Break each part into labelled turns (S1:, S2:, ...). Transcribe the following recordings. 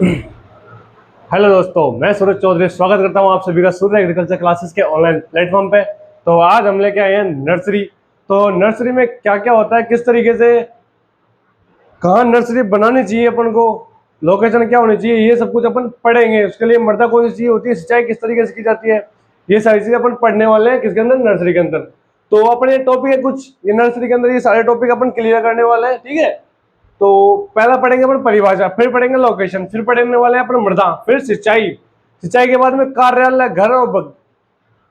S1: Hello दोस्तों, मैं सूरज चौधरी स्वागत करता हूं आप सभी का सूर्य एग्रीकल्चर क्लासेस के ऑनलाइन प्लेटफॉर्म पे। तो आज हम लेके आए हैं नर्सरी। तो नर्सरी में क्या क्या होता है, किस तरीके से कहाँ नर्सरी बनानी चाहिए अपन को, लोकेशन क्या होनी चाहिए, ये सब कुछ अपन पढ़ेंगे। उसके लिए मृदा कौन सी चाहिए होती है, सिंचाई किस तरीके से की जाती है, ये सारी चीजें अपन पढ़ने वाले हैं किसके अंदर, नर्सरी के अंदर। तो अपन ये टॉपिक है कुछ, ये नर्सरी के अंदर ये सारे टॉपिक अपन क्लियर करने वाले हैं, ठीक है। तो पहला पढ़ेंगे अपन परिभाषा, फिर पढ़ेंगे लोकेशन, फिर पढ़ने वाले हैं अपन मृदा, फिर सिंचाई। सिंचाई के बाद में कार्यालय, घर और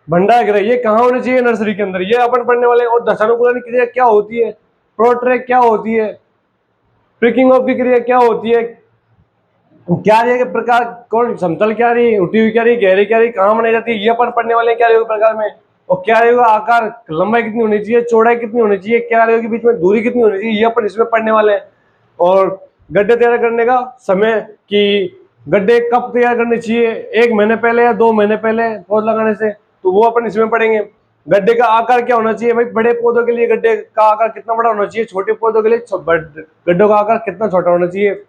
S1: भंडार गृह, ये कहाँ होने चाहिए नर्सरी के अंदर, ये अपन पढ़ने वाले हैं। और दशानुकूलन की क्रिया क्या होती है, प्रोट्रैक क्या होती है, प्रिकिंग ऑफ की क्रिया क्या होती है, क्या रही के प्रकार, कौन समतल क्या रही, उठी हुई क्या रही, गहरी क्या रही, कहाँ बनाई जाती है, ये अपन पढ़ने वाले हैं क्या रही प्रकार में। और क्या रहेगा आकार, लंबाई कितनी होनी चाहिए, चौड़ाई कितनी होनी चाहिए, क्या रहेगी बीच में दूरी कितनी होनी चाहिए, ये अपन इसमें पढ़ने वाले हैं। और गड्ढे तैयार करने का समय, कि गड्ढे कब तैयार करने चाहिए, 1 महीने पहले या 2 महीने पहले पौध लगाने से, तो वो अपन इसमें पढ़ेंगे। गड्ढे का आकार क्या होना चाहिए भाई, बड़े पौधों के लिए गड्ढे का आकार कितना बड़ा होना चाहिए, छोटे पौधों के लिए गड्ढों का आकार कितना छोटा होना चाहिए।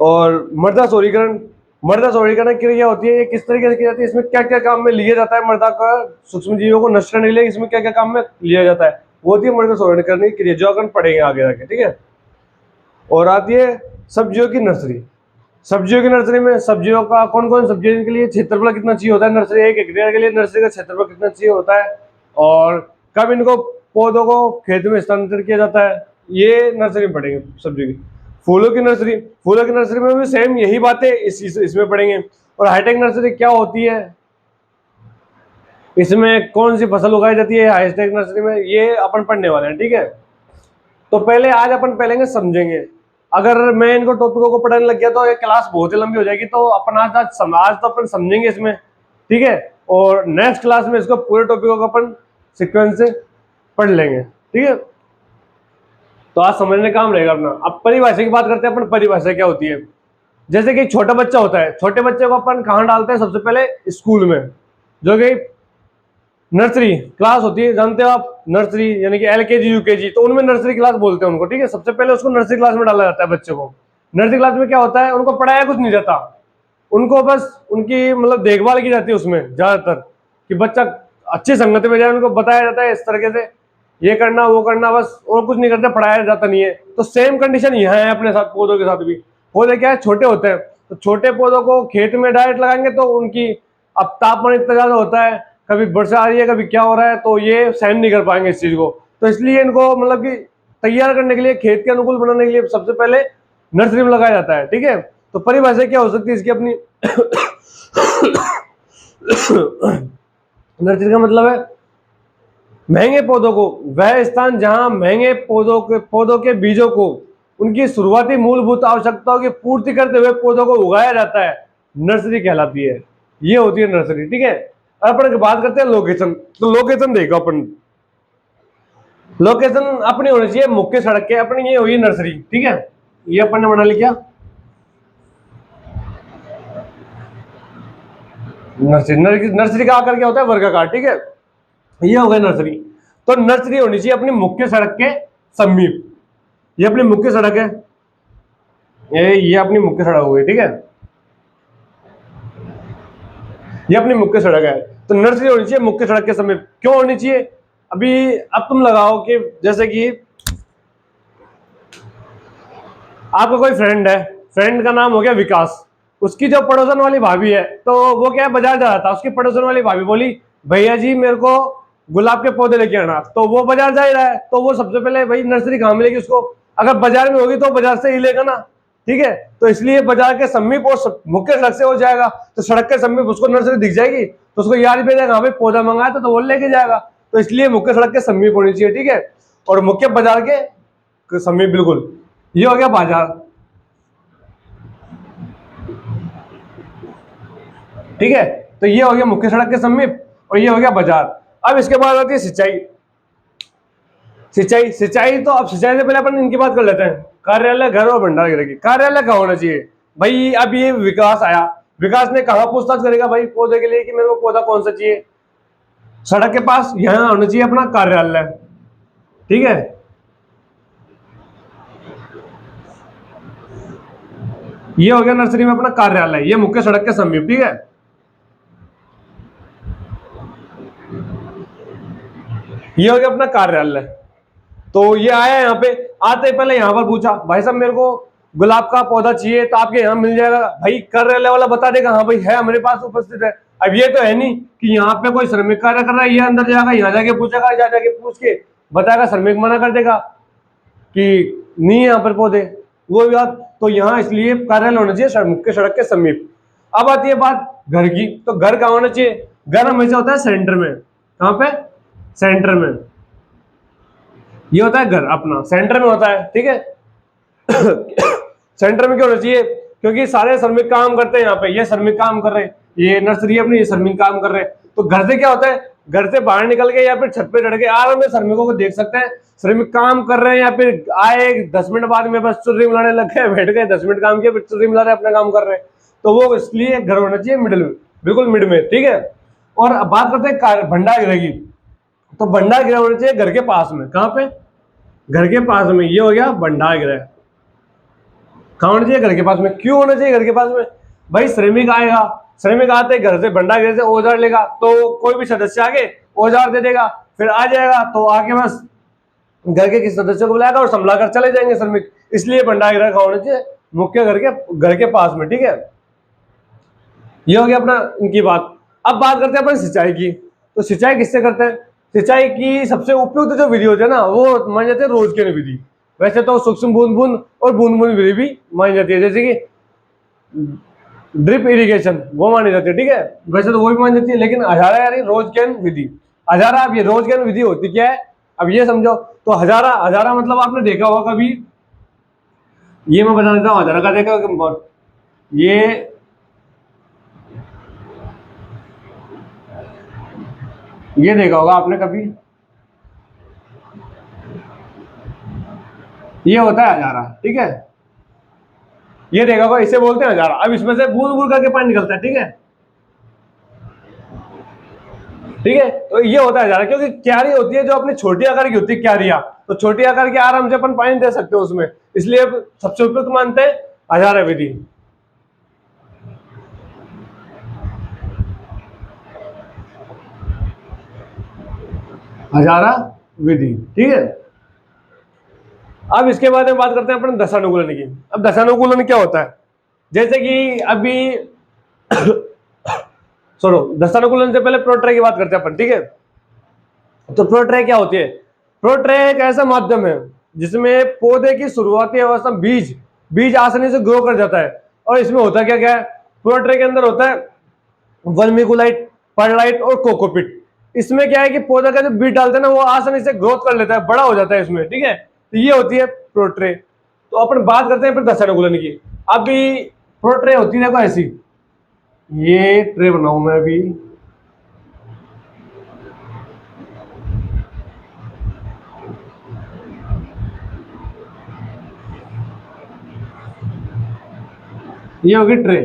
S1: और मृदा शोधीकरण, मृदा शोधीकरण क्रिया होती है, ये किस तरीके से की जाती है, इसमें क्या क्या काम में लिया जाता है, मृदा का सूक्ष्म जीवों को नष्ट करने के लिए इसमें क्या क्या काम में लिया जाता है, वो होती है मृदा शोधीकरण की क्रिया, जो अपन पढ़ेंगे आगे जाके, ठीक है। और आती है सब्जियों की नर्सरी। सब्जियों की नर्सरी में सब्जियों का कौन कौन सब्जियों के लिए क्षेत्रफल कितना चाहिए होता है, नर्सरी 1 हेक्टेयर के लिए नर्सरी का क्षेत्रफल कितना चाहिए होता है, और कब इनको पौधों को खेत में स्थानांतरित किया जाता है, ये नर्सरी में पढ़ेंगे सब्जियों की। फूलों की नर्सरी, फूलों की नर्सरी में भी सेम यही बातें इसमें पढ़ेंगे। और हाईटेक नर्सरी क्या होती है, इसमें कौन सी फसल उगाई जाती है हाईटेक नर्सरी में, ये अपन पढ़ने वाले हैं, ठीक है। तो पहले आज अपन पहले समझेंगे। अगर मैं इनको टॉपिकों को पढ़ाने लग गया तो ये क्लास बहुत ही लंबी हो जाएगी, तो अपन आज तो अपन समझेंगे इसमें, ठीक है। और नेक्स्ट क्लास में इसको पूरे टॉपिकों को अपन सीक्वेंस से पढ़ लेंगे, ठीक है। तो आज समझने का काम रहेगा अपना। अब परिभाषा की बात करते हैं अपन, परिभाषा क्या होती है। जैसे कि छोटा बच्चा होता है, छोटे बच्चे को अपन कहाँ डालते हैं, सबसे पहले स्कूल में, जो कि नर्सरी क्लास होती है, जानते हो आप, नर्सरी यानी कि LKG UKG, तो उनमें नर्सरी क्लास बोलते हैं उनको, ठीक है। सबसे पहले उसको नर्सरी क्लास में डाला जाता है बच्चे को। नर्सरी क्लास में क्या होता है, उनको पढ़ाया कुछ नहीं जाता, उनको बस उनकी मतलब देखभाल की जाती है उसमें ज्यादातर, कि बच्चा अच्छी संगत में जाए, उनको बताया जाता है इस तरीके से ये करना वो करना, बस और कुछ नहीं करते, पढ़ाया जाता नहीं है। तो सेम कंडीशन यहाँ है अपने साथ, पौधों के साथ भी। पौधे क्या है, छोटे होते हैं, तो छोटे पौधों को खेत में डायरेक्ट लगाएंगे तो उनकी, अब तापमान इतना ज्यादा होता है, कभी वर्षा आ रही है कभी क्या हो रहा है, तो ये सहन नहीं कर पाएंगे इस चीज को। तो इसलिए इनको मतलब कि तैयार करने के लिए, खेत के अनुकूल बनाने के लिए सबसे पहले नर्सरी में लगाया जाता है, ठीक है। तो परिभाषा क्या हो सकती है इसकी अपनी, नर्सरी का मतलब है महंगे पौधों को, वह स्थान जहां महंगे पौधों के बीजों को उनकी शुरुआती मूलभूत आवश्यकताओं की पूर्ति करते हुए पौधों को उगाया जाता है, नर्सरी कहलाती है। ये होती है नर्सरी, ठीक है। अपन बात करते हैं लोकेशन। तो लोकेशन देखो अपन, लोकेशन अपनी होनी चाहिए मुख्य सड़क के, अपनी ये हुई नर्सरी, ठीक है। ये अपन ने बना लिया नर्सरी। नर्सरी का आकार क्या होता है, वर्गाकार, ठीक है। ये हो गया नर्सरी। तो नर्सरी होनी चाहिए अपनी मुख्य सड़क के समीप। ये अपनी मुख्य सड़क है, ये अपनी मुख्य सड़क हो गई, ठीक है। ये अपनी मुख्य सड़क है, तो नर्सरी होनी चाहिए मुख्य सड़क के समीप। क्यों होनी चाहिए, अभी अब तुम लगाओ कि जैसे कि आपका कोई फ्रेंड है, फ्रेंड का नाम हो गया विकास, उसकी जो पड़ोसन वाली भाभी है, तो वो क्या है, बाजार जा रहा था, उसकी पड़ोसन वाली भाभी बोली भैया जी मेरे को गुलाब के पौधे लेके आना, तो वो बाजार जा ही रहा है, तो वो सबसे पहले भाई नर्सरी कहाँ मिलेगी उसको, अगर बाजार में होगी तो बाजार से ही लेगा ना, ठीक है। तो इसलिए बाजार के समीप और मुख्य सड़क से हो जाएगा, तो सड़क के समीप उसको नर्सरी दिख जाएगी, तो उसको याद भी जाएगा, हाँ भाई पौधा मंगाया तो वो लेके जाएगा। तो इसलिए मुख्य सड़क के समीप होनी चाहिए, ठीक है। और मुख्य बाजार के समीप, बिल्कुल। ये हो गया बाजार, ठीक है। तो ये हो गया मुख्य सड़क के समीप, और ये हो गया बाजार। अब इसके बाद आती है सिंचाई। सिंचाई सिंचाई तो अब सिंचाई से पहले अपन इनकी बात कर लेते हैं, कार्यालय, घर और भंडार गृह की। कार्यालय कहाँ होना चाहिए भाई, अब ये विकास आया, विकास ने कहा पूछताछ करेगा भाई पौधे के लिए कि मेरे को पौधा कौन सा चाहिए, सड़क के पास, यहाँ होना चाहिए अपना कार्यालय, ठीक है। ये हो गया नर्सरी में अपना कार्यालय, ये मुख्य सड़क के समीप, ठीक है। ये हो गया अपना कार्यालय। तो ये आया यहाँ पे, आते पहले यहाँ पर पूछा भाई साहब मेरे को गुलाब का पौधा चाहिए तो आपके यहाँ मिल जाएगा। भाई कार्यालय वाला बता देगा हाँ भाई है हमारे पास उपस्थित है। अब ये तो है नहीं कि यहाँ पे कोई श्रमिक कार्य कर रहा है, ये अंदर जाएगा, यहाँ जाके पूछेगा, जा जाके पूछ के बताएगा, श्रमिक मना कर देगा कि नहीं यहाँ पर पौधे, वो बात। तो यहाँ इसलिए कार्यालय होना चाहिए मुख्य सड़क के समीप। अब आती है बात घर की, तो घर कहाँ होना चाहिए? घर हमेशा होता है सेंटर में। कहाँ पे? सेंटर में। ये होता है घर अपना सेंटर में होता है, ठीक है। सेंटर में क्यों होना चाहिए? क्योंकि सारे श्रमिक काम करते हैं यहाँ पे, ये श्रमिक काम कर रहे हैं, ये नर्सरी अपनी, ये श्रमिक काम कर रहे हैं। तो घर से क्या होता है, घर से बाहर निकल के या फिर छत पे चढ़ के आराम में श्रमिकों को देख सकते हैं, श्रमिक काम कर रहे हैं या फिर आए 10 मिनट बाद में बस चुर्री मिलाने लग गए, बैठ गए 10 मिनट काम किया फिर चुर्री मिला रहे अपना काम कर रहे हैं। तो वो इसलिए घर होना चाहिए मिडिल में, बिल्कुल मिड में, ठीक है। और अब बात करते हैं भंडार गृह की, तो भंडार गृह होना चाहिए घर के पास में। कहाँ पे? घर के पास में। ये हो गया भंडार गृह। कहाँ होना चाहिए? घर के पास में। क्यों होना चाहिए घर के पास में? भाई श्रमिक आएगा, श्रमिक आते घर से भंडार गृह से औजार लेगा, तो कोई भी सदस्य आगे औजार दे देगा, फिर आ जाएगा तो आके बस घर के किसी सदस्य को बुलाएगा और संभला कर चले जाएंगे श्रमिक। इसलिए भंडार गृह कहाँ होना चाहिए? मुख्य घर के पास में, ठीक है। ये हो गया अपना इनकी बात। अब बात करते हैं अपन सिंचाई की। तो सिंचाई किससे करते हैं? सिंचाई की सबसे उपयुक्त जो विधि होती है ना, वो मानी जाती है रोजकेन विधि। वैसे तो सूक्ष्म बूंद बूंद और बूंद बूंद विधि भी मानी जाती है, जैसे कि ड्रिप इरिगेशन, वो मानी जाती है, ठीक है। वैसे तो वो भी मानी जाती है, लेकिन हजारा यानी रोजकेन विधि। हजारा, अब ये रोजकेन विधि होती क्या है अब ये समझो। तो हजारा, हजारा मतलब आपने देखा होगा कभी, ये मैं बता देता हूँ हजारा का। देखा ये देखा होगा आपने कभी, ये होता है हजारा, ठीक है। ये देखा होगा, इसे बोलते हैं हजारा। अब इसमें से बूंद बूंद करके पानी निकलता है, ठीक है, ठीक है। तो ये होता है हजारा, क्योंकि क्यारी होती है जो अपनी छोटी आकार की होती है क्यारियां, तो छोटी आकार की आराम से अपन पानी दे सकते हो उसमें, इसलिए सबसे उपयुक्त मानते हैं हजारा विधि। हजारा विधि, ठीक है। अब इसके बाद में बात करते हैं अपन दशानुकूलन की। अब दशानुकूलन क्या होता है? जैसे कि अभी सुनो, दशानुकूलन से पहले प्रोट्रे की बात करते हैं अपन, ठीक है। तो प्रोट्रे क्या होती है? प्रोट्रे एक ऐसा माध्यम है जिसमें पौधे की शुरुआती अवस्था बीज बीज आसानी से ग्रो कर जाता है। और इसमें होता क्या क्या है? प्रोट्रे के अंदर होता है वर्मिकुलाइट, परलाइट और कोकोपिट। इसमें क्या है कि पौधा का जो बीज डालते हैं ना, वो आसानी से ग्रोथ कर लेता है, बड़ा हो जाता है इसमें, ठीक है। तो ये होती है प्रोट्रे। तो अपन बात करते हैं फिर दशानुकूलन की। अभी प्रोट्रे होती है देखो ऐसी, ये ट्रे बनाऊ मैं अभी, ये होगी ट्रे।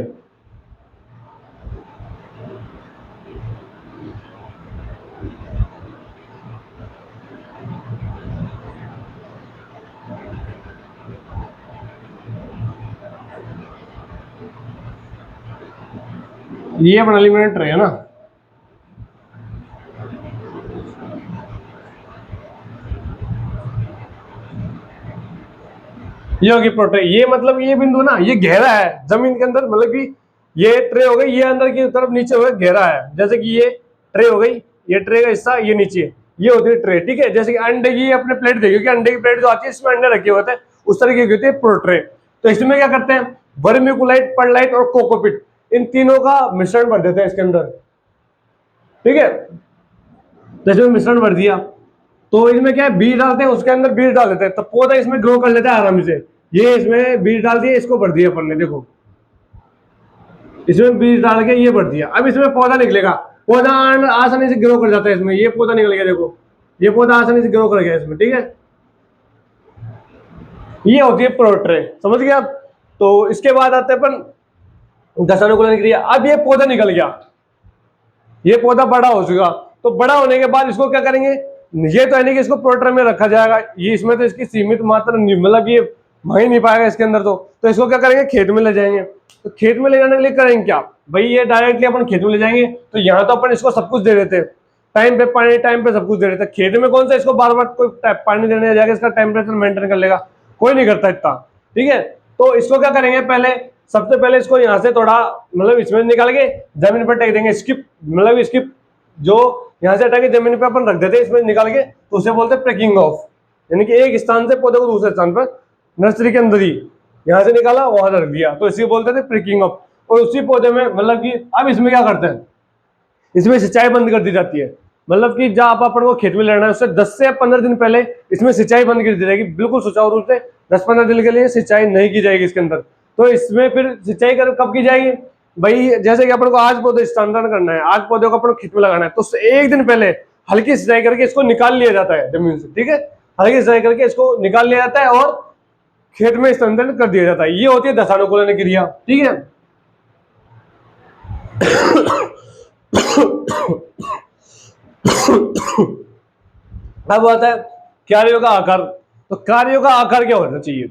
S1: ये बना ली मैंने ट्रे, है ना। ये होगी प्रोट्रे। ये मतलब ये बिंदु ना, ये गहरा है जमीन के अंदर, मतलब कि ये ट्रे हो गई, ये अंदर की तरफ नीचे हो गया, गहरा है। जैसे कि ये ट्रे हो गई, ये ट्रे का हिस्सा ये नीचे, ये होती है ट्रे, ठीक है। जैसे कि अंडे की अपने प्लेट देखिए कि अंडे की प्लेट जो आती है इसमें अंडे रखे होते हैं, उस तरीके की होती है प्रोट्रे। तो इसमें क्या करते हैं? वर्मिकुलाइट, परलाइट और कोकोपिट, इन तीनों का मिश्रण भर देते हैं इसके अंदर, ठीक है। जैसे मिश्रण भर दिया तो इसमें क्या है, बीज डालते हैं, उसके अंदर बीज डाल देते हैं, तो पौधा इसमें ग्रो कर लेता है आराम से। ये इसमें बीज डाल दिए, इसको भर दिया अपन ने, देखो इसमें बीज डाल के ये भर दिया। अब इसमें पौधा निकलेगा, पौधा आसानी से ग्रो कर जाता है इसमें। ये पौधा निकल गया, देखो ये पौधा आसानी से ग्रो कर गया इसमें, ठीक है। ये होती है प्रोट्रे, समझ गए आप। तो इसके बाद आते हैं अपन दशानुकूलन क्रिया। अब ये पौधा निकल गया, ये पौधा बड़ा हो चुका, तो बड़ा होने के बाद इसको क्या करेंगे? ये तो है नहीं कि इसको प्रोट्रे में रखा जाएगा, ये इसमें तो इसकी सीमित मात्रा, मतलब ये भाई नहीं पाएगा इसके अंदर। तो इसको क्या करेंगे, खेत में ले जाएंगे। तो खेत में ले जाने के लिए करेंगे क्या भाई, ये डायरेक्टली अपन खेत में ले जाएंगे। तो यहाँ तो अपन इसको सब कुछ दे देते, टाइम पे पानी, टाइम पे सब कुछ दे देते। खेत में कौन सा इसको बार बार कोई पानी देने जाएगा, इसका टेम्परेचर मेंटेन कर लेगा, कोई नहीं करता इतना। ठीक है, तो इसको क्या करेंगे, पहले सबसे पहले इसको यहाँ से थोड़ा मतलब इसमें निकाल के जमीन पर टेक देंगे। स्किप मतलब इसकी जो यहाँ से हटा के जमीन पे अपन रख देते हैं, इसमें निकाल के, तो उसे बोलते हैं प्रेकिंग ऑफ। यानी कि एक स्थान से पौधे को दूसरे स्थान पर नर्सरी के अंदर ही यहाँ से निकाला वहां रख दिया, तो इसी बोलते थे प्रेकिंग ऑफ। और उसी पौधे में मतलब कि अब इसमें क्या करते हैं, इसमें सिंचाई बंद कर दी जाती है। मतलब कि जब अपन को खेत में लेना है उससे 10 से 15 दिन पहले इसमें सिंचाई बंद कर दी जाएगी, बिल्कुल सुचारू रूप से 10-15 दिन के लिए सिंचाई नहीं की जाएगी इसके अंदर। तो इसमें फिर सिंचाई कब की जाएगी भाई, जैसे कि अपन को आज पौधे स्थानांतरण करना है, आज पौधे को अपन खेत में लगाना है, तो उससे एक दिन पहले हल्की सिंचाई करके इसको निकाल लिया जाता है जमीन से। ठीक है, हल्की सिंचाई करके इसको निकाल लिया जाता है और खेत में स्थानांतरण कर दिया जाता है। ये होती है दशानुकूलन क्रिया। ठीक है, अब आता है क्यारियों का आकार। तो क्यारियों का आकार क्या होना चाहिए,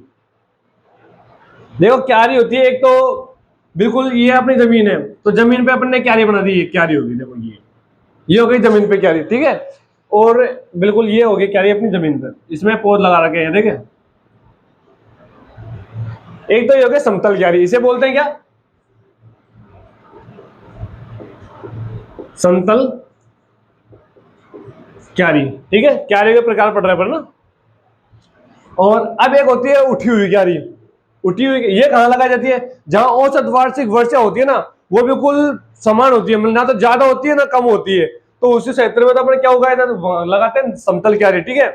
S1: देखो क्यारी होती है एक तो बिल्कुल ये अपनी जमीन है, तो जमीन पे अपन ने क्यारी बना दी, ये क्यारी होगी। देखो ये हो गई जमीन पे क्यारी। ठीक है, और बिल्कुल ये हो गई क्यारी अपनी जमीन पे, इसमें पौध लगा रखे हैं। देखे, एक तो ये हो गया समतल क्यारी, इसे बोलते हैं क्या, समतल क्यारी। ठीक है, क्यारी के प्रकार पढ़ रहे हैं पर ना। और अब एक होती है उठी हुई क्यारी। उठी हुई ये कहां लगाई जाती है, जहां औसत वार्षिक वर्षा होती है ना, वो बिल्कुल समान होती है, मतलब ना तो ज्यादा होती है ना कम होती है। तो उसी क्षेत्र में तो अपने क्या उगाया था, लगाते हैं समतल क्यारी। ठीक है,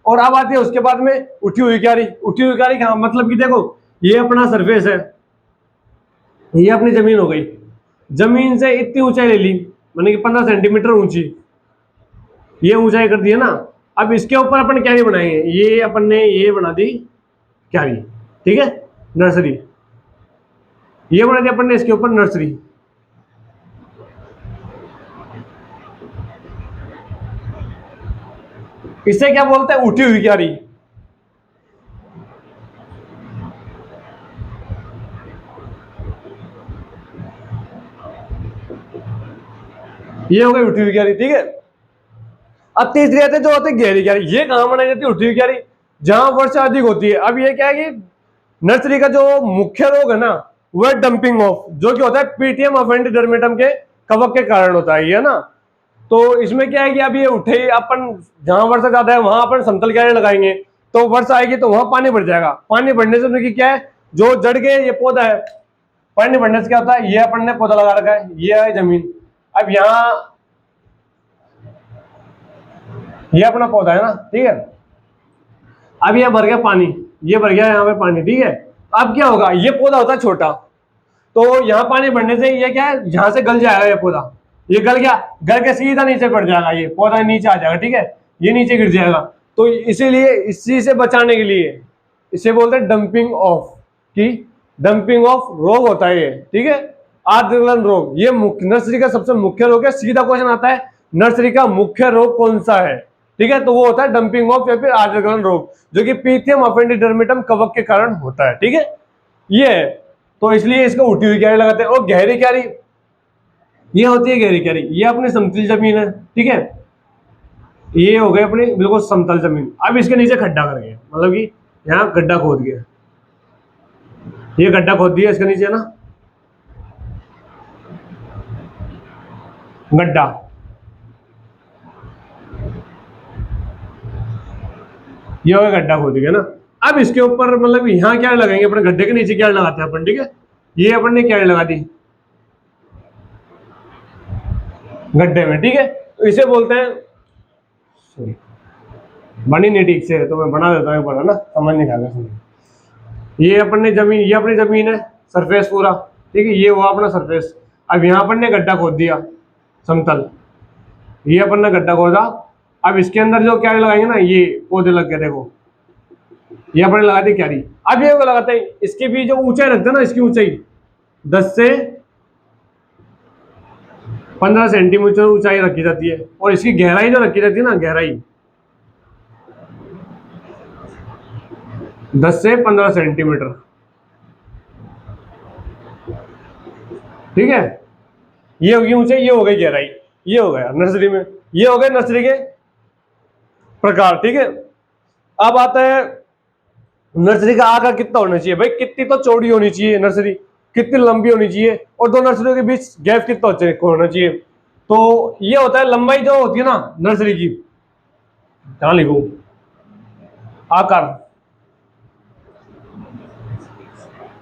S1: और अब आती है उसके बाद में उठी हुई क्यारी। उठी हुई क्यारी कहां, मतलब कि देखो ये अपना सरफेस है, ये अपनी जमीन हो गई, जमीन से इतनी ऊंचाई ले ली, माने कि 15 सेंटीमीटर ऊंची, ये ऊंचाई कर दी है ना। अब इसके ऊपर अपन क्यारी बनाएंगे, ये अपन ने ये बना दी क्यारी। ठीक है, नर्सरी ये बना दी अपन ने, इसके ऊपर नर्सरी। इसे क्या बोलते हैं, उठी हुई क्यारी। ये हो गई उठी हुई क्यारी। ठीक है, अब तीसरी आती है जो होती है गहरी क्यारी। ये कहां बनाई जाती है उठी हुई क्यारी, जहां वर्षा अधिक होती है। अब ये क्या है कि नर्सरी का जो मुख्य रोग है ना, वो है डंपिंग ऑफ, जो कि होता है पीटीएम अफेंडिडर्मेटम के कवक के कारण होता है ये ना। तो इसमें क्या है कि अब ये उठे, अपन जहां वर्षा ज्यादा है वहां अपन समतल क्यारी लगाएंगे, तो वर्षा आएगी तो वहां पानी बढ़ जाएगा। पानी बढ़ने से उनकी क्या है, जो जड़ के ये पौधा है, पानी बढ़ने से क्या होता है, ये अपन ने पौधा लगा रखा है, ये है जमीन। अब यहाँ ये अपना पौधा है ना। ठीक है, अब ये भर गया पानी, ये भर गया यहाँ पे पानी। ठीक है, अब क्या होगा, ये पौधा होता है छोटा, तो यहाँ पानी बढ़ने से ये क्या है, यहाँ से गल जाएगा ये पौधा। ये गल गया, गल के सीधा नीचे पड़ जाएगा, ये पौधा नीचे आ जाएगा। ठीक है, ये नीचे गिर जाएगा। तो इसीलिए इस चीज से बचाने के लिए इसे बोलते हैं डंपिंग ऑफ, कि डंपिंग ऑफ रोग होता है ये। ठीक है, आर्द्रगलन रोग ये नर्सरी का सबसे मुख्य रोग है। सीधा क्वेश्चन आता है, नर्सरी का मुख्य रोग कौन सा है। ठीक है, तो वो होता है डंपिंग ऑफ या फिर आर्द्रगलन रोग, जो कि पीथियम अफेंडिडर्मेटम कवक के कारण होता है। ठीक है, ये है, तो इसलिए इसको उठी हुई क्यारी लगाते हैं। और गहरी क्यारी ये होती है गहरी क्यारी, ये अपनी समतल जमीन है। ठीक है, ये हो गई अपनी बिल्कुल समतल जमीन। अब इसके नीचे खड्डा कर गया, मतलब कि यहाँ गड्ढा खोद गया, ये गड्ढा खोद दिया इसके नीचे ना, गड्ढा। ये हो गया गड्ढा खोद गया ना। अब इसके ऊपर मतलब यहाँ क्या लगाएंगे, अपने गड्ढे के नीचे क्या लगाते हैं अपन। ठीक है, ये अपन ने क्या लगा दी गड्ढे में। ठीक है, तो इसे बोलते हैं, बनी नहीं ठीक से तो मैं बना देता हूँ, ना समझ नहीं आएगा। ये अपन ने जमीन, ये अपनी जमीन है, सरफेस पूरा। ठीक है, ये हुआ अपना सरफेस। अब यहाँ अपन ने गड्ढा खोद दिया समतल, ये अपन ने गड्ढा खोदा। अब इसके अंदर जो क्यारी लगाएंगे ना, ये पौधे लग गए, देखो ये अपन ने लगा दी क्यारी। अब ये लगाते हैं, इसकी भी जो ऊंचाई रखते हैं ना, इसकी ऊंचाई 10 से 15 सेंटीमीटर ऊंचाई रखी जाती है। और इसकी गहराई जो रखी जाती है ना, गहराई 10 से 15 सेंटीमीटर। ठीक है, ये होगी ऊंचाई, ये हो गई गहराई, ये हो गया नर्सरी में, ये हो गए नर्सरी के प्रकार। ठीक है, अब आता है नर्सरी का आकार कितना होना चाहिए। भाई कितनी तो चौड़ी होनी चाहिए नर्सरी, कितनी लंबी होनी चाहिए, और दो नर्सरियों के बीच गैप कितना होना चाहिए। तो ये होता है लंबाई जो होती है ना नर्सरी की, कहां लिखूं, आकार,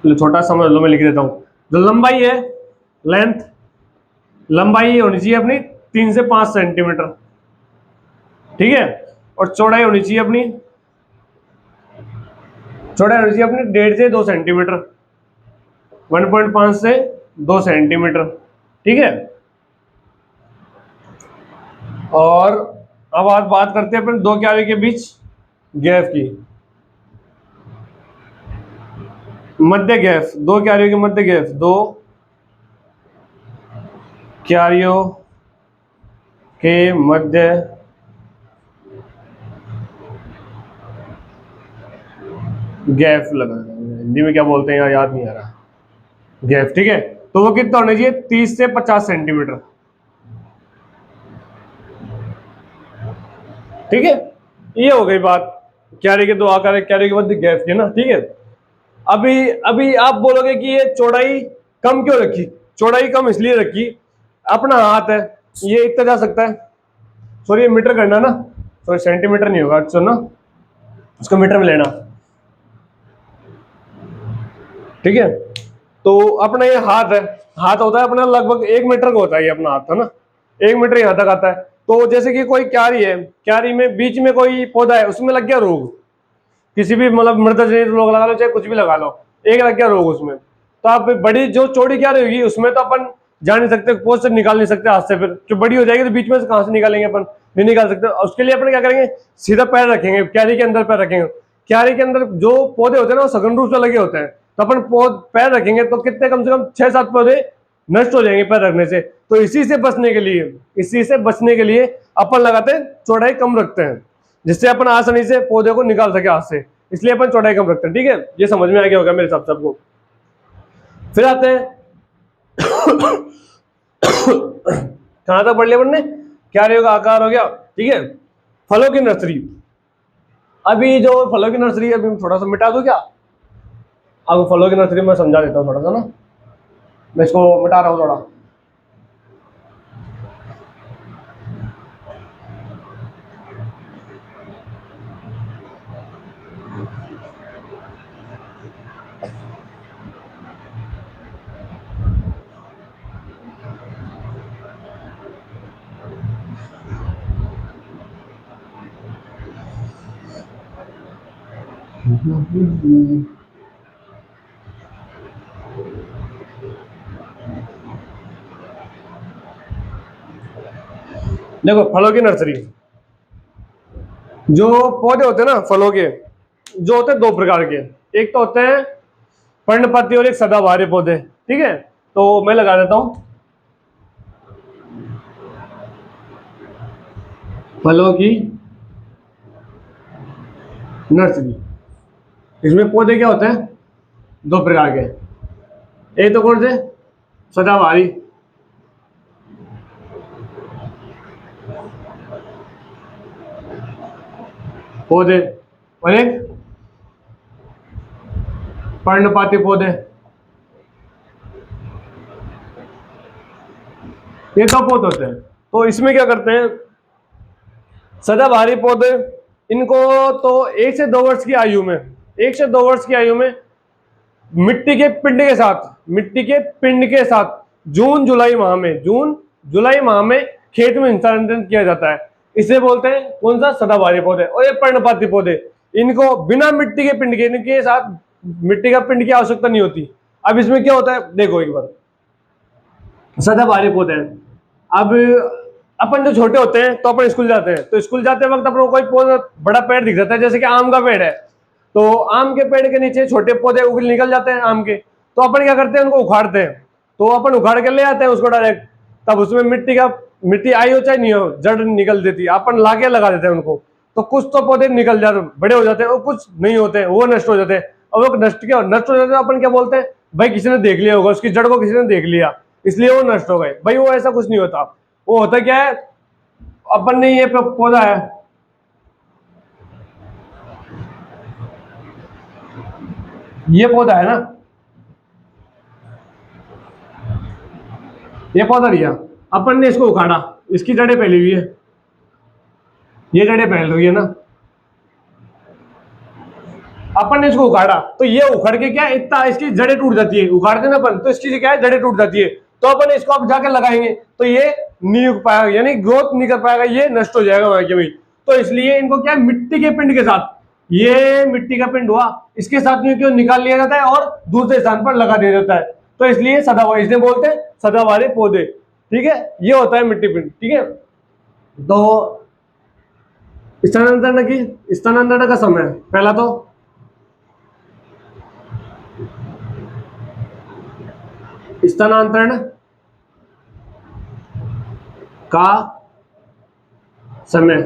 S1: छोटा समझ लो, मैं लिख देता हूं। जो लंबाई है, लेंथ, लंबाई होनी चाहिए अपनी 3 से 5 सेंटीमीटर। ठीक है, और चौड़ाई होनी चाहिए अपनी, चौड़ाई होनी चाहिए अपनी 1.5 से 2 सेंटीमीटर, 1.5 से 2 सेंटीमीटर। ठीक है, और अब आज बात करते हैं अपन दो क्यारी के बीच गैप की। मध्य गैप, दो क्यारियों के मध्य गैप, दो क्यारियों के मध्य गैप लगा, हिंदी में क्या बोलते हैं यार, याद नहीं आ रहा, गैप। ठीक है, तो वो कितना होना चाहिए, 30 से 50 सेंटीमीटर। ठीक है, ये हो गई बात क्यारी के दो आकार है, क्यारी के मध्य गैप के ना। ठीक है, अभी अभी आप बोलोगे कि ये चौड़ाई कम क्यों रखी। चौड़ाई कम इसलिए रखी, अपना हाथ है, ये इतना जा सकता है, सॉरी ये मीटर करना ना, सॉरी सेंटीमीटर नहीं होगा, अच्छा ना, उसको मीटर में लेना। ठीक है, तो अपना ये हाथ है, हाथ होता है अपना लगभग 1 मीटर का होता है ये अपना हाथ, है ना, 1 मीटर यहाँ तक आता है। तो जैसे कि कोई क्यारी है, क्यारी में बीच में कोई पौधा है, उसमें लग गया रोग, किसी भी मतलब मृदा जनित रोग लगा लो, चाहे कुछ भी लगा लो, एक लग गया रोग उसमें, तो आप बड़ी जो चौड़ी क्यारी होगी उसमें तो अपन जा नहीं सकते, पोस्ट से निकाल नहीं सकते हाथ से, फिर जो बड़ी हो जाएगी तो बीच में से कहां से निकालेंगे, अपन नहीं निकाल सकते। उसके लिए अपन क्या करेंगे, सीधा पैर रखेंगे, क्यारी के अंदर पैर रखेंगे। क्यारी के अंदर जो पौधे होते हैं ना वो सघन रूप से लगे होते हैं, तो अपन पैर रखेंगे तो कितने, कम से कम 6-7 पौधे नष्ट हो जाएंगे पैर रखने से। तो इसी से बचने के लिए, इसी से बचने के लिए अपन लगाते हैं चौड़ाई कम रखते हैं, जिससे अपन आसानी से पौधे को निकाल सके हाथ से, इसलिए अपन चौड़ाई कम रखते हैं। ठीक है, ये समझ में आ गया होगा मेरे हिसाब से सबको। फिर आते हैं कहां तक पढ़ लिया अपन ने, क्यारियों का आकार हो गया। ठीक है, फलों की नर्सरी, अभी जो फलों की नर्सरी है अभी थोड़ा सा मिटा दूं क्या, अब फलों की नर्सरी में समझा देता हूँ थोड़ा सा ना, मैं इसको मिटा रहा हूँ थोड़ा। देखो फलों की नर्सरी, जो पौधे होते हैं ना फलों के, जो होते हैं दो प्रकार के, एक तो होते हैं पर्णपाती और एक सदाबहारी पौधे। ठीक है, तो मैं लगा देता हूं फलों की नर्सरी। इसमें पौधे क्या होते हैं, दो प्रकार के, एक तो कौन से, सदाबहारी, पौधे, और एक पर्णपाती पौधे। ये दो पौधे होते हैं। तो इसमें क्या करते हैं, सदाबहारी पौधे, इनको तो 1 से 2 वर्ष की आयु में, 1 से 2 वर्ष की आयु में मिट्टी के पिंड के साथ, मिट्टी के पिंड के साथ जून जुलाई माह में, जून जुलाई माह में खेत में स्थानांतरित किया जाता है। इसे बोलते हैं कौन सा, सदाबहारी पौधे। और ये पर्णपाती पौधे, इनको बिना मिट्टी के पिंड के, इनके साथ मिट्टी का पिंड की आवश्यकता नहीं होती। अब इसमें क्या होता है देखो एक बार, सदाबहारी पौधे हैं, अब अपन जो छोटे होते हैं तो अपन स्कूल जाते हैं, तो स्कूल जाते वक्त अपन को कोई पौधा बड़ा पेड़ दिख जाता है, जैसे कि आम का पेड़ है, तो आम के पेड़ के नीचे छोटे पौधे उगल निकल जाते हैं आम के, तो अपन क्या करते हैं उनको उखाड़ते हैं, तो अपन उखाड़ के ले आते हैं उसको डायरेक्ट, तब उसमें मिट्टी आई हो चाहे नहीं हो, जड़ निकल देती है, अपन लाके लगा देते हैं उनको। तो कुछ तो पौधे निकल जाते, बड़े हो जाते हैं, और कुछ नहीं होते, वो नष्ट हो जाते हैं। और वो नष्ट हो जाते हैं, अपन क्या बोलते हैं, भाई किसी ने देख लिया होगा, उसकी जड़ को किसी ने देख लिया इसलिए वो नष्ट हो गए। भाई वो ऐसा कुछ नहीं होता। वो होता क्या है, अपन ने ये पौधा है, ये पौधा है ना, ये पौधा लिया, अपन ने इसको उखाड़ा, इसकी जड़ें फैली हुई है, ये जड़ें फैल रही है ना, अपन ने इसको उखाड़ा, तो ये उखड़ के क्या इतना इसकी जड़ें टूट जाती है, उखाड़ते ना अपन तो इसकी क्या है, जड़ें टूट जाती है। तो अपन इसको अब जाके लगाएंगे तो ये नहीं उग पाएगा, यानी ग्रोथ नहीं कर पाएगा, ये नष्ट हो जाएगा वहां के वहीं। तो इसलिए इनको क्या मिट्टी के पिंड के साथ, ये मिट्टी का पिंड हुआ, इसके साथ में क्यों निकाल लिया जाता है और दूसरे स्थान पर लगा दिया जाता है। तो इसलिए सदाबहार, इसलिए बोलते हैं सदाबहारी पौधे। ठीक है, ये होता है मिट्टी पिंड। ठीक है, तो स्थानांतरण का समय, पहला तो स्थानांतरण का समय,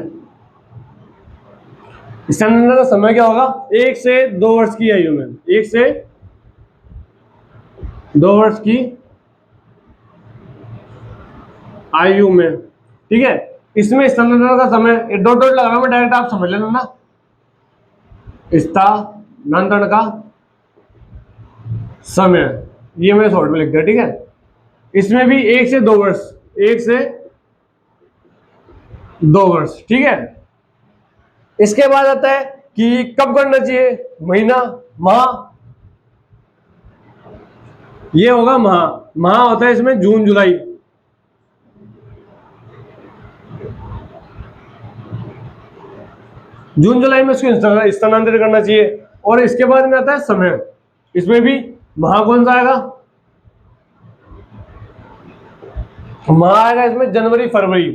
S1: स्थानांतरण का समय क्या होगा, 1 से 2 वर्ष की आयु में, 1 से 2 वर्ष की आयु में। ठीक है, इसमें स्थानांतरण का समय डॉट डॉट लगाना, मैं डायरेक्ट आप समझ लेना ना, स्थानांतरण का समय ये मैं शॉर्ट में लिख दिया। ठीक है, इसमें भी 1 से 2 वर्ष, 1 से 2 वर्ष। ठीक है, इसके बाद आता है कि कब करना चाहिए, महीना, माह, ये होगा माह। माह होता है इसमें जून जुलाई, जून जुलाई में इसको स्थानांतरित करना चाहिए। और इसके बाद में आता है समय, इसमें भी माह कौन सा आएगा, माह आएगा इसमें जनवरी फरवरी।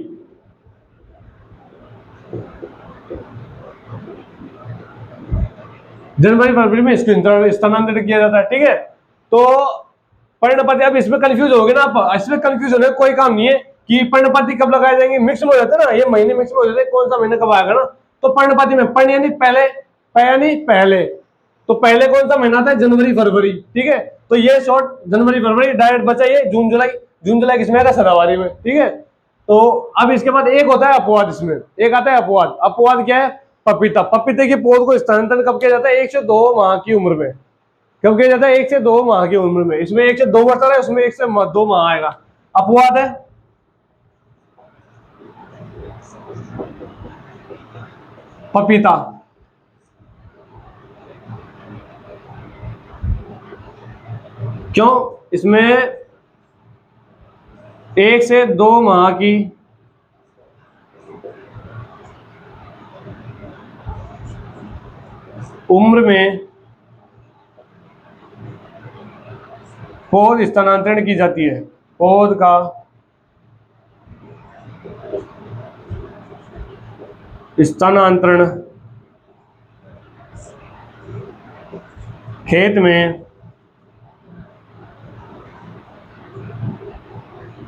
S1: जनवरी फरवरी में इसको स्थानांतरित किया जाता है। ठीक है, तो पर्णपाती, अब इसमें कंफ्यूज हो गए ना आप, इसमें कंफ्यूज होने का कोई काम नहीं है कि पर्णपाती कब लगाए जाएंगे, मिक्स में हो जाते हैं ना, ये महीने मिक्स में हो जाते हैं, कौन सा महीना कब आएगा ना। तो पर्णपाती में पर्ण यानी पहले, प यानी पहले, तो पहले कौन सा महीना आता है, जनवरी फरवरी। ठीक है, तो ये शॉर्ट जनवरी फरवरी, डायरेक्ट बचा ये जून जुलाई। जून जुलाई किसमें आएगा, सदाबहारी में। ठीक है, तो अब इसके बाद एक होता है अपवाद, इसमें एक आता है अपवाद। अपवाद क्या है, पपीता। पपीते के पौध को स्थानांतरण कब किया जाता है, 1 से 2 माह की उम्र में। कब किया जाता है, 1 से 2 माह की उम्र में। इसमें 1 से 2 वर्ष आ रहा है, उसमें 1 से 2 माह आएगा। अपवाद है पपीता। क्यों, इसमें 1 से 2 माह की उम्र में पौध स्थानांतरण की जाती है। पौध का स्थानांतरण खेत में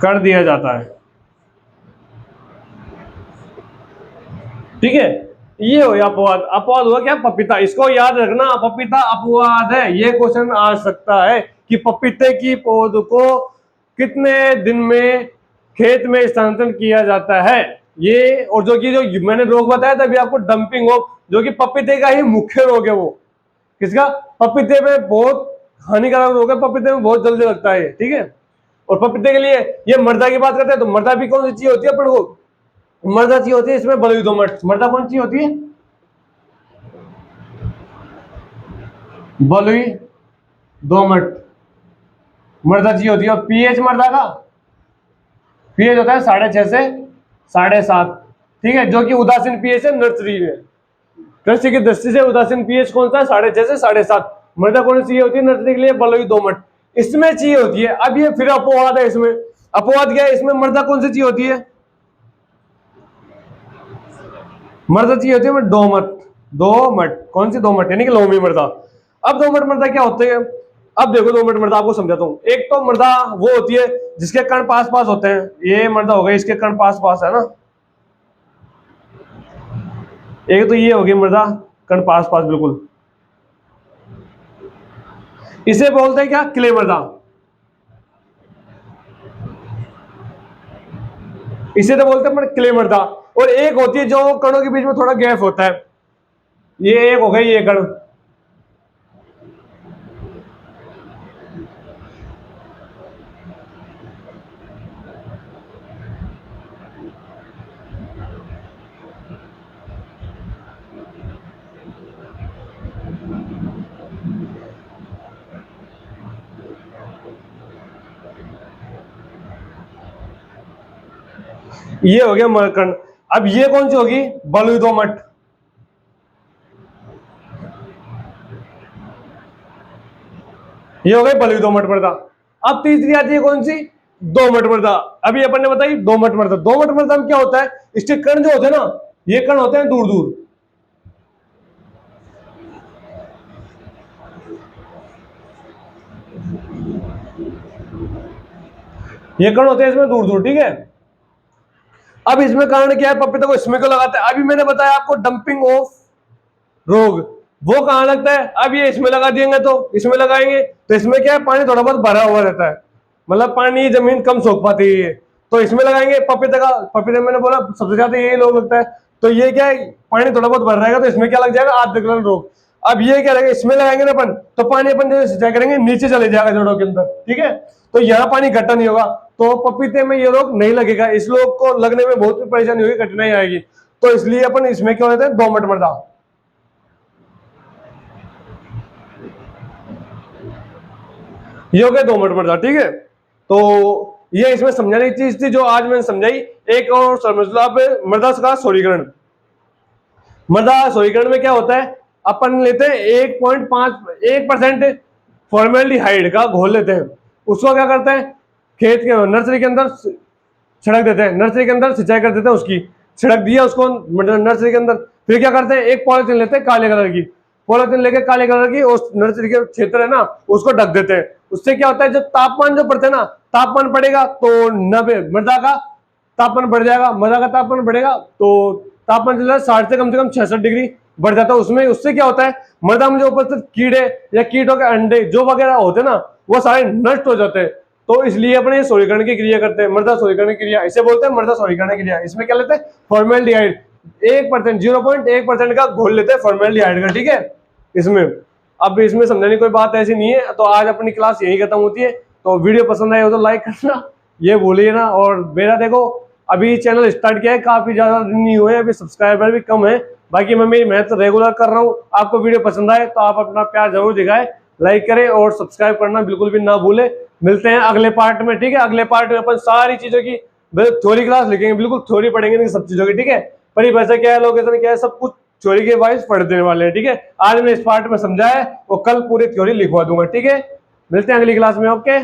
S1: कर दिया जाता है। ठीक है, ये हो या अपवाद। अपवाद हुआ क्या, पपीता। इसको याद रखना, पपीता अपवाद है। ये क्वेश्चन आ सकता है कि पपीते की पौध को कितने दिन में खेत में स्थानांतरण किया जाता है। ये, और जो मैंने रोग बताया था अभी आपको, डंपिंग रोग, जो कि पपीते का ही मुख्य रोग है। वो किसका, पपीते में बहुत हानिकारक रोग है, पपीते में बहुत जल्दी लगता है। ठीक है, और पपीते के लिए ये मर्दा की बात करते हैं, तो मर्दा भी कौन सी चीज होती है अपन को, मर्दा चाहिए होती है इसमें बलुई दोमट। मर्दा कौन सी होती है, बलुई दोमट मर्दा चाहिए होती है। और पीएच मर्दा का पीएच होता है 6.5 से 7.5। ठीक है, जो कि उदासीन पीएच है नर्सरी में। कृषि की दृष्टि से उदासीन पीएच कौन सा है, 6.5 से 7.5। मृदा कौन सी होती है नर्सरी के लिए, बलुई दोमट, इसमें चाहिए होती है। अब ये फिर अपवाद है इसमें। अपवाद क्या है, इसमें मृदा कौन सी चाहिए होती है, मृदा चाहिए होती है दोमट। दोमट कौन सी, दोमट यानी कि लोमी मृदा। अब दोमट मृदा क्या होते हैं, अब देखो दोमट मृदा आपको समझाता हूँ। एक तो मृदा वो होती है जिसके कण पास पास होते हैं, ये मृदा हो गई, इसके कण पास पास है ना, एक तो ये होगी मृदा कण पास पास बिल्कुल, इसे बोलते हैं क्या, क्ले मृदा। इसे तो बोलते हैं क्ले मृदा। और एक होती है जो कणों के बीच में थोड़ा गैप होता है, ये एक हो गई ये कण। ये हो गया मरकण। अब ये कौन सी होगी, बलुई दोमट। ये हो गई बलुई दोमट मृदा। अब तीसरी आती है कौन सी, दोमट मृदा। अभी अपन ने बताई दोमट मृदा। दोमट मृदा में क्या होता है, इसके कण जो होते हैं ना, ये कण होते हैं दूर दूर। ये कण होते हैं इसमें दूर दूर, ठीक है। अब इसमें कारण क्या है, पपीता को इसमें क्यों लगाते हैं, अभी मैंने बताया आपको डंपिंग ऑफ रोग, वो कहां लगता है। अब ये इसमें लगा देंगे तो इसमें लगाएंगे तो इसमें क्या है, पानी थोड़ा बहुत भरा हुआ रहता है, मतलब पानी जमीन कम सोख पाती है, तो इसमें लगाएंगे पपीते का। पपीते मैंने बोला सबसे ज्यादा यही रोग लगता है, तो ये क्या है, पानी थोड़ा बहुत भर रहेगा तो इसमें क्या लग जाएगा, आर्द्रकरण रोग। अब ये क्या रहेगा, इसमें लगाएंगे ना अपन, तो पानी अपन जो सिंचाई करेंगे नीचे चले जाएगा जड़ों के अंदर, ठीक है। तो यहाँ पानी इकट्ठा नहीं होगा, तो पपीते में ये रोग नहीं लगेगा। इस रोग को लगने में बहुत परेशानी होगी, कठिनाई आएगी, तो इसलिए अपन इसमें क्या होता है, दोमट मृदा। ये हो गया दोमट मृदा, ठीक है। तो ये इसमें समझाने की चीज थी जो आज मैंने समझाई। एक और समझ लो आप, मृदा का सोरीकरण। मृदा सोरीकरण में क्या होता है, अपन लेते हैं 1.5% फॉर्मेल्डिहाइड का घोल लेते हैं, उसको क्या करते हैं, खेत के नर्सरी के अंदर छिड़क देते हैं, नर्सरी के अंदर सिंचाई कर देते हैं उसकी, छिड़क दिया उसको नर्सरी के अंदर। फिर क्या करते हैं, एक पॉलिथीन लेते हैं काले कलर की, पॉलिथीन लेके काले कलर की उस नर्सरी के क्षेत्र है ना उसको ढक देते हैं। उससे क्या होता है, जब तापमान जो बढ़ता है ना, तापमान बढ़ेगा तो नबे मृदा का तापमान बढ़ जाएगा, मृदा का तापमान बढ़ेगा तो तापमान चल रहा है 60 से कम 66 डिग्री बढ़ जाता है उसमें। उससे क्या होता है, मृदा में जो उपस्थित कीड़े या कीटों के अंडे जो वगैरह होते हैं ना, वो सारे नष्ट हो जाते हैं। तो इसलिए अपने सोरीकरण की क्रिया करते हैं, मृदा सोरीकरण की क्रिया इसे बोलते हैं, मृदा सोरीकरण क्रिया। इसमें क्या लेते हैं, फॉर्मेल्डिहाइड 1%, 0.1% का घोल लेते हैं फॉर्मेल्डिहाइड का, ठीक है। इसमें अब इसमें समझने की कोई बात ऐसी नहीं है। तो आज अपनी क्लास यही खत्म होती है। तो वीडियो पसंद आए हो तो लाइक करना, ये भूलिए ना। और मेरा देखो अभी चैनल स्टार्ट किया है, काफी ज्यादा दिन नहीं हुए, अभी सब्सक्राइबर भी कम है, बाकी मैं मेरी मेहनत रेगुलर कर रहा हूँ। आपको वीडियो पसंद आए तो आप अपना प्यार जरूर दिखाएं, लाइक करें और सब्सक्राइब करना बिल्कुल भी ना भूले। मिलते हैं अगले पार्ट में, ठीक है। अगले पार्ट में अपन सारी चीजों की थ्योरी क्लास लिखेंगे, बिल्कुल थ्योरी पढ़ेंगे नहीं सब चीजों की, ठीक है। परिभाषा क्या है, लोकेशन क्या है, सब कुछ थ्योरी के वाइज पढ़ देने वाले हैं, ठीक है। आज मैं इस पार्ट में समझाया, वो कल पूरी थ्योरी लिखवा दूंगा, ठीक है। मिलते हैं अगली क्लास में, ओके।